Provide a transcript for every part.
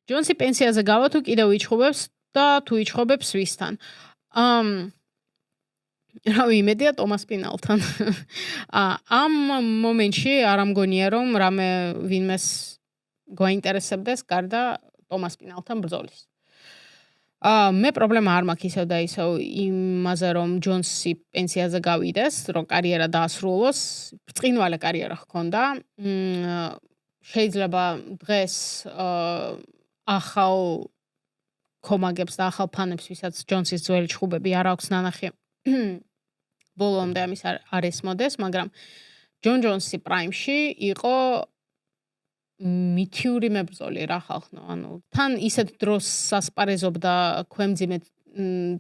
ჯონსი პენსიაზე გავა თუ კიდევ იჩხუბებს და თუ იჩხუბებს ვისთან. რავი, იმედია ტომას პინალთან. ამ მომენტში არ ამგონია რომ რამე ვინმეს გვაინტერესებდეს გარდა ტომას პინალთან ბრძოლის. მე პრობლემა არ მაქვს ისევ და ისევ იმაზე რომ ჯონსი პენსიაზე გავიდეს, რომ კარიერა დაასრულოს, ბრწყინვალე კარიერა ჰქონდა. შეიძლება დღეს ახალ კომაგებს და ახალ ფანებს, ვისაც ჯონსის ძველი ჩხუბები არ აქვს ნანახი, ბოლომდე ამის არ ესმოდეს, მაგრამ ჯონ ჯონსი პრაიმში იყო მითიური მებრძოლი რა ხალხო, ანუ თან ისეთ დროს ასპარეზობდა ქვემძიმე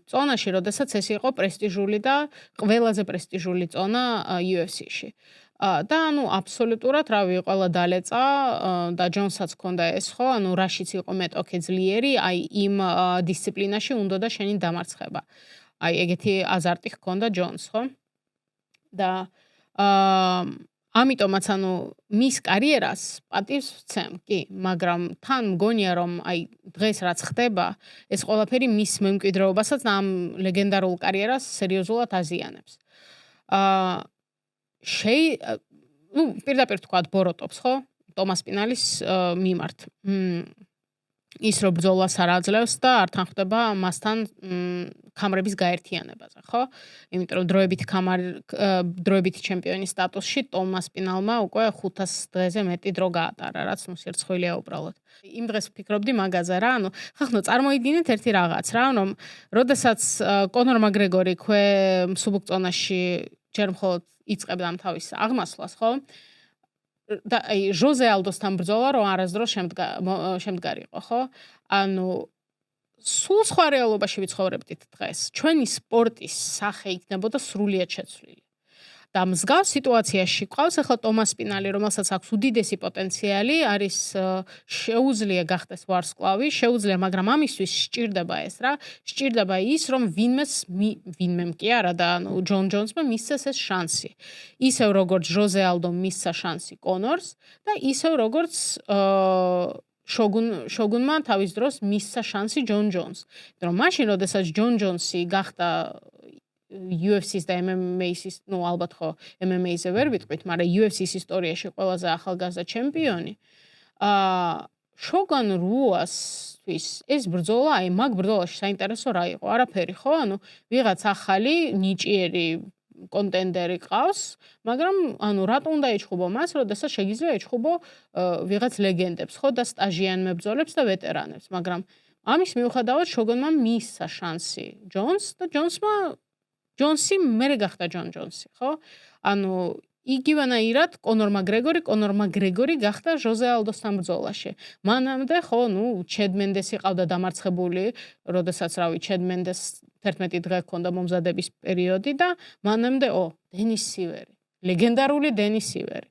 წონაში, როდესაც ეს იყო პრესტიჟული და ყველაზე პრესტიჟული წონა UFC-ში. და ანუ აბსოლუტურად რავი, ყველა დალეწა და ჯონსაც ჰქონდა ეს ხო, ანუ რაშიც იყო მეტოქე ძლიერი, აი იმ დისციპლინაში უნდა და შენი დამარცხება. აი ეგეთი აზარტი ჰქონდა ჯონს, ხო? და ამიტომაც ანუ მის კარიერას პატივს ვცემ, კი, მაგრამ თან მგონია რომ აი დღეს რაც ხდება, ეს ყველაფერი მის მემკვიდრეობასაც და ამ ლეგენდარულ კარიერას სერიოზულად აზიანებს. ну, პირდაპირ თქვათ ბოროტობს, ხო? ტომას პინალის მიმართ. ის რომ ბრძოლას არ აძლევს და არ თანხდება მასთან ქამრების გაერთიანებაზე, ხო? იმიტომ რომ დროებითი ჩემპიონის სტატუსში ტომას პინალმა უკვე 500 დღეზე მეტი დრო გაატარა, რაც ნუ სირცხვილია უბრალოდ. იმ დღეს ვფიქრობდი მაგაზე რა, ანუ ხახნო წარმოიდგინეთ ერთი რაღაც რა, რომ როდესაც კონორ მაკგრეგორი მსუბუქ წონაში ჯერ მხოლოდ იწყებდა ამ თავის აღმასვლას, ხო? და აი ჟოზე ალდოსთან ბრძოლა რომ არასდროს შემდგარიყო, ხო? ანუ სულ სხვა რეალობაში ვიცხოვრებდით დღეს. ჩვენი სპორტის სახე იქნებოდა სრულიად შეცვლილი. და მსგავს სიტუაციაში ყავს ახლა ტომას პინალი, რომელსაც აქვს უდიდესი პოტენციალი, არის შეუძლია გახდეს ვარსკვლავი, შეუძლია, მაგრამ ამისთვის სჭირდება ეს რა, სჭირდება ის, რომ ვინმემ კი არა და ანუ ჯონ ჯონსმა მისცეს ეს შანსი. ისევ როგორც ჟოზე ალდომ მისცა შანსი კონორს და ისევ როგორც შოგუნმა თავის დროს მისცა შანსი ჯონ ჯონს. რომ მაშინ, როდესაც ჯონ ჯონსი გახდა UFC-ს და MMA-ს, ну, ალბათ ხო MMA-ზე ვერ ვიტყვით, მაგრამ UFC-ს ისტორიაში ყველაზე ახალგაზრდა ჩემპიონი. შოგან რუასთვის ეს ბრძოლა, აი მაგ ბრძოლაში საინტერესო რა იყო? არაფერი, ხო? ანუ ვიღაც ახალი, ნიჭიერი კონტენდერი ყავს, მაგრამ ანუ რატომ უნდა ეჩხუბო მას, როდესაც შეგიძლია ეჩხუბო ვიღაც ლეგენდებს, ხო, და სტაჟიან მებრძოლებს და ვეტერანებს, მაგრამ ამის მიუხედავად შოგონმა მისცა შანსი ჯონს და ჯონსი მერე გახდა ჯონ ჯონსი, ხო? ანუ იგივენაირად კონორ მაკგრეგორი გახდა ჟოზე ალდოსთან ბრძოლაში. მანამდე ხო, ну, ჩედ მენდესი ყავდა დამარცხებული, როდესაც რავი, ჩედ მენდეს 11 დღე ჰქონდა მომზადების პერიოდი და მანამდე დენის სივერი, ლეგენდარული დენის სივერი.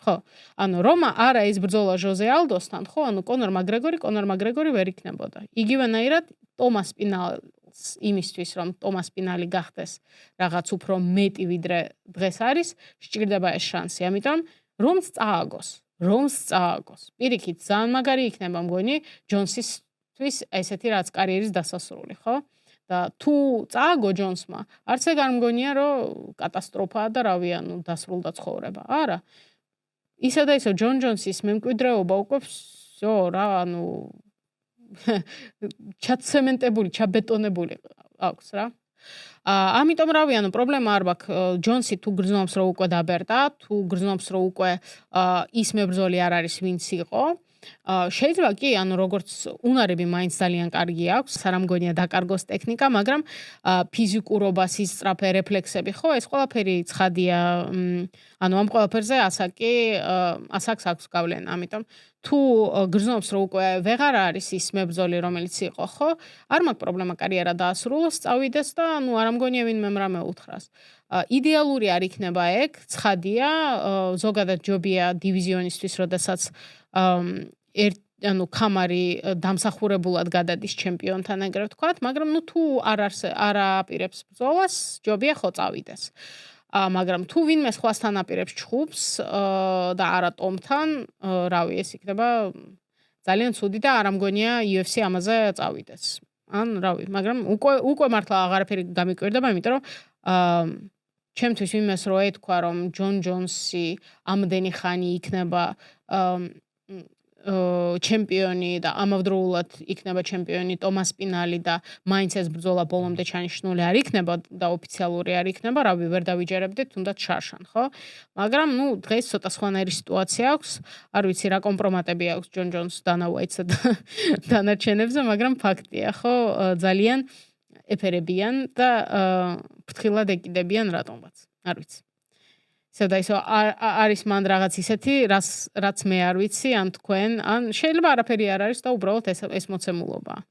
ხო, ანუ რომა არა ის ბრძოლა ჟოზე ალდოსთან, ხო, ანუ კონორ მაკგრეგორი ვერ იქნებოდა. იგივენაირად ტომას პინალს იმისთვის, რომ ტომას პინალი გახდეს რაღაც უფრო მეტი ვიდრე დღეს არის, სჭირდება ეს შანსი. ამიტომ რომს წააგოს. პირიქით, ძალიან მაგარი იქნება მგონი ჯონსისთვის ესეთი რაც კარიერის დასასრული, ხო? და თუ წააგო ჯონსმა, არც ეგ არ მგონია, რომ კატასტროფაა და რავი, ანუ დასრულდა ცხოვრება. არა. ისე და ისე ჯონ ჯონსის მემკვიდრეობა უკვე всё რა, ანუ ჩაცემენტებული, ჩაბეტონებული აქვს რა. ამიტომ რავი, ანუ პრობლემა არ მაქვს, ჯონსი თუ გრძნობს რომ უკვე დაბერდა, თუ გრძნობს რომ უკვე ის მებრძოლი არ არის ვინც იყო. შეიძლება კი, ანუ როგორც უნარები მაინც ძალიან კარგი აქვს, არ მგონია დაკარგოს ტექნიკა, მაგრამ ფიზიკურობა, სისწრაფე, რეფლექსები, ხო, ეს ყველაფერი ცხადია, ანუ ამ ყველაფერზე ასაკს აქვს გავლენა, ამიტომ თუ გრძნობს რომ უკვე ვეღარ არის ის მებრძოლი რომელიც იყო, ხო? არ მაქვს პრობლემა კარიერა დაასრულოს, წავიდეს და ანუ არ მგონია ვინმე რამე უთხრას. იდეალური არ იქნება ეგ, ცხადია, ზოგადად ჯობია დივიზიონისთვის, როდესაც ანუ ქამარი დამსახურებულად გადადის ჩემპიონთან, ეგრეთ ვთქვათ, მაგრამ ნუ თუ არ აპირებს ბრძოლას, ჯობია ხო წავიდეს. მაგრამ თუ ვინმე სხვასთან აპირებს ჩხუბს და არა ტომთან, რავი, ეს იქნება ძალიან ცუდი და არ ამგონია UFC ამაზე წავიდეს. ან რავი, მაგრამ უკვე მართლა აღარაფერი გამიკვირდება, იმიტომ რომ ჩემთვის იმას რო ეთქვა, რომ ჯონ ჯონსი ამდენი ხანი იქნება ჩემპიონი და ამავდროულად იქნება ჩემპიონი ტომას პინალი და მაინც ეს ბრძოლა ბოლომდე ჩანიშნული არ იქნება და ოფიციალური არ იქნება, რავი, ვერ დავიჯერებდით, თუნდაც შარშან, ხო? მაგრამ დღეს ცოტა სხვანაირი სიტუაცია აქვს. არ ვიცი რა კომპრომატები აქვს ჯონ ჯონს, დანა უაიტსა და დანარჩენებზე, მაგრამ ფაქტია, ხო? ძალიან ეფერებიან და ფრთხილად ეკიდებიან რატომღაც. არ ვიცი. ისე არის მან რაღაც ისეთი, რაც მე არ ვიცი, ან თქვენ, ან შეიძლება არაფერი არ არის და უბრალოდ ეს მოცემულობაა.